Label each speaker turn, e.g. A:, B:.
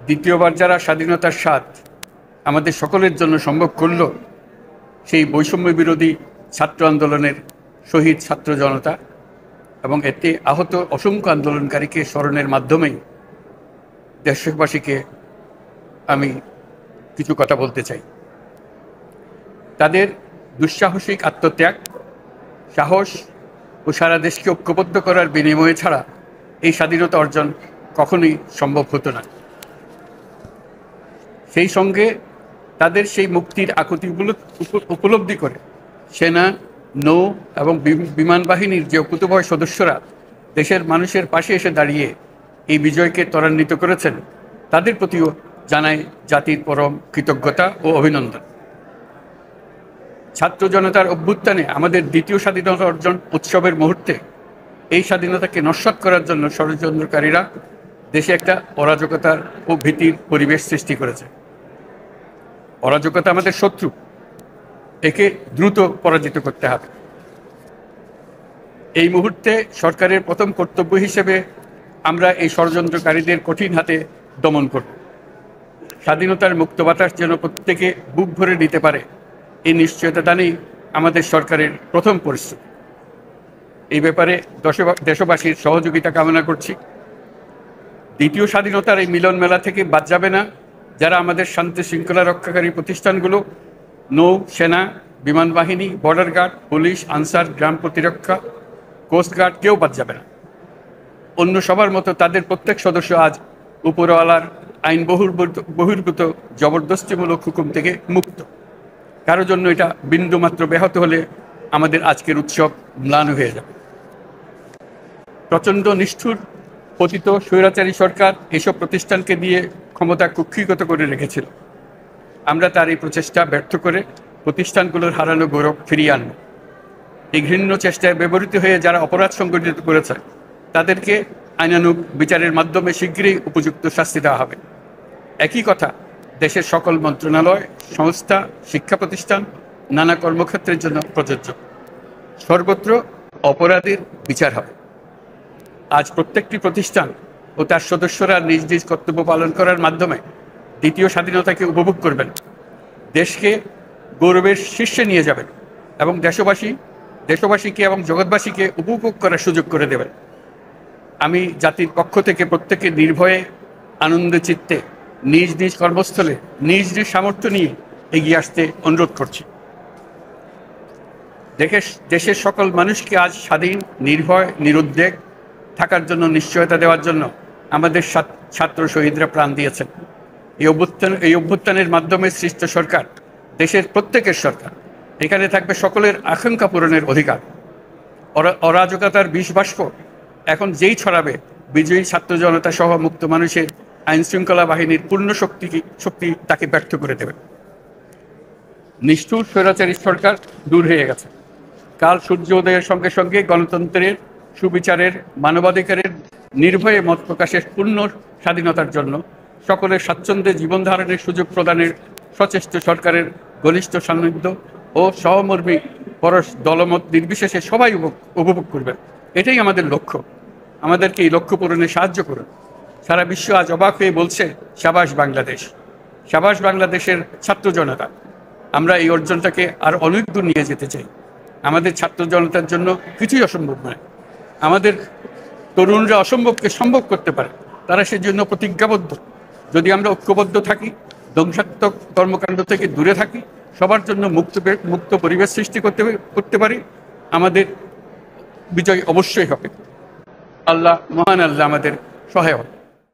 A: দ্বিতীয়বার যারা স্বাধীনতার স্বাদ আমাদের সকলের জন্য সম্ভব করল, সেই বৈষম্য বিরোধী ছাত্র আন্দোলনের শহীদ ছাত্র জনতা এবং এতে আহত অসংখ্য আন্দোলনকারীকে স্মরণের মাধ্যমেই দেশবাসীকে আমি কিছু কথা বলতে চাই। তাদের দুঃসাহসিক আত্মত্যাগ, সাহস ও সারা দেশকে ঐক্যবদ্ধ করার বিনিময়ে ছাড়া এই স্বাধীনতা অর্জন কখনোই সম্ভব হতো না। সেই সঙ্গে তাদের সেই মুক্তির আকুতি উপলব্ধি করে সেনা, নৌ এবং বিমান বাহিনীর যে অকুতোভয় সদস্যরা দেশের মানুষের পাশে এসে দাঁড়িয়ে এই বিজয়কে ত্বরান্বিত করেছেন, তাদের প্রতিও জানাই জাতির পরম কৃতজ্ঞতা ও অভিনন্দন। ছাত্র জনতার অভ্যুত্থানে আমাদের দ্বিতীয় স্বাধীনতা অর্জন উৎসবের মুহূর্তে এই স্বাধীনতাকে নস্যাৎ করার জন্য ষড়যন্ত্রকারীরা দেশে একটা অরাজকতার ও ভীতির পরিবেশ সৃষ্টি করেছে। অরাজকতা আমাদের শত্রু, একে দ্রুত পরাজিত করতে হবে। এই মুহূর্তে সরকারের প্রথম কর্তব্য হিসেবে আমরা এই ষড়যন্ত্রকারীদের কঠিন হাতে দমন করব। স্বাধীনতার মুক্ত বাতাস যেন প্রত্যেকে বুক ভরে নিতে পারে, এই নিশ্চয়তা দানেই আমাদের সরকারের প্রথম পরিস্থিতি। এই ব্যাপারে দেশবাসীর সহযোগিতা কামনা করছি। দ্বিতীয় স্বাধীনতার এই মিলন মেলা থেকে বাদ যাবে না যারা আমাদের শান্তি শৃঙ্খলা রক্ষাকারী প্রতিষ্ঠানগুলো, নৌ, সেনা, বিমান বাহিনী, বর্ডার গার্ড, পুলিশ, আনসার, গ্রাম প্রতিরক্ষা, কোস্টগার্ড, কেউ বাদ যাবে না। অন্য সবার মতো তাদের প্রত্যেক সদস্য আজ উপরওয়ালার আইন বহির্ভূত জবরদস্তিমূলক হুকুম থেকে মুক্ত। কারোর জন্য এটা বিন্দুমাত্র ব্যাহত হলে আমাদের আজকের উৎসব ম্লান হয়ে যাবে। প্রচণ্ড নিষ্ঠুর পতিত স্বৈরাচারী সরকার এসব প্রতিষ্ঠানকে দিয়ে ক্ষমতা কুক্ষিগত করে রেখেছিল। আমরা তার এই প্রচেষ্টা ব্যর্থ করে প্রতিষ্ঠানগুলোর হারানো গৌরব ফিরিয়ে আনব। এই ঘৃণ্য চেষ্টায় ব্যবহৃত হয়ে যারা অপরাধ সংগঠিত করেছে তাদেরকে আইনানুগ বিচারের মাধ্যমে শীঘ্রই উপযুক্ত শাস্তি দেওয়া হবে। একই কথা দেশের সকল মন্ত্রণালয়, সংস্থা, শিক্ষা প্রতিষ্ঠান, নানা কর্মক্ষেত্রের জন্য প্রযোজ্য। সর্বত্র অপরাধীর বিচার হবে। আজ প্রত্যেকটি প্রতিষ্ঠান ও তার সদস্যরা নিজ নিজ কর্তব্য পালন করার মাধ্যমে দ্বিতীয় স্বাধীনতাকে উপভোগ করবেন, দেশকে গৌরবের শীর্ষে নিয়ে যাবেন এবং দেশবাসীকে এবং জগৎবাসীকে উপভোগ করার সুযোগ করে দেবেন। আমি জাতির পক্ষ থেকে প্রত্যেকে নির্ভয়ে আনন্দ চিত্তে নিজ নিজ কর্মস্থলে নিজ নিজ সামর্থ্য নিয়ে এগিয়ে আসতে অনুরোধ করছি। দেশের সকল মানুষকে আজ স্বাধীন, নির্ভয়, নিরুদ্বেগ থাকার জন্য নিশ্চয়তা দেওয়ার জন্য আমাদের ছাত্র শহীদরা প্রাণ দিয়েছেন। এই অভ্যুত্থানের মাধ্যমে সৃষ্ট সরকার দেশের প্রত্যেকের সরকার। এখানে থাকবে সকলের আকাঙ্ক্ষা পূরণের অধিকার। অরাজকতার বিষ বাষ্প এখন যেই ছড়াবে, বিজয়ী ছাত্র জনতা সহ মুক্ত মানুষের আইন শৃঙ্খলা বাহিনীর পূর্ণ শক্তি তাকে ব্যর্থ করে দেবে। নিষ্ঠুর স্বৈরাচারী সরকার দূর হয়ে গেছে। কাল সূর্য উদয়ের সঙ্গে সঙ্গে গণতন্ত্রের, সুবিচারের, মানবাধিকারের নির্ভয়ে মত প্রকাশের পূর্ণ স্বাধীনতার জন্য সকলের স্বাচ্ছন্দ্যে জীবন ধারণের সুযোগ প্রদানের সচেষ্ট সরকারের ঘনিষ্ঠ সান্নিধ্য ও সহমর্মী পরশ দলমত নির্বিশেষে সবাই উপভোগ করবেন। এটাই আমাদের লক্ষ্য। আমাদেরকে এই লক্ষ্য পূরণে সাহায্য করুন। সারা বিশ্ব আজ অবাক হয়ে বলছে, সাবাস বাংলাদেশ, সাবাস বাংলাদেশের ছাত্র জনতা। আমরা এই অর্জনটাকে আর অনেক দূর নিয়ে যেতে চাই। আমাদের ছাত্র জনতার জন্য কিছুই অসম্ভব নয়। আমাদের তরুণরা অসম্ভবকে সম্ভব করতে পারে, তারা সেজন্য প্রতিজ্ঞাবদ্ধ। যদি আমরা ঐক্যবদ্ধ থাকি, ধ্বংসাত্মক কর্মকাণ্ড থেকে দূরে থাকি, সবার জন্য মুক্ত পরিবেশ সৃষ্টি করতে পারি, আমাদের বিজয় অবশ্যই হবে। আল্লাহ, মহান আল্লাহ আমাদের সহায় হবে।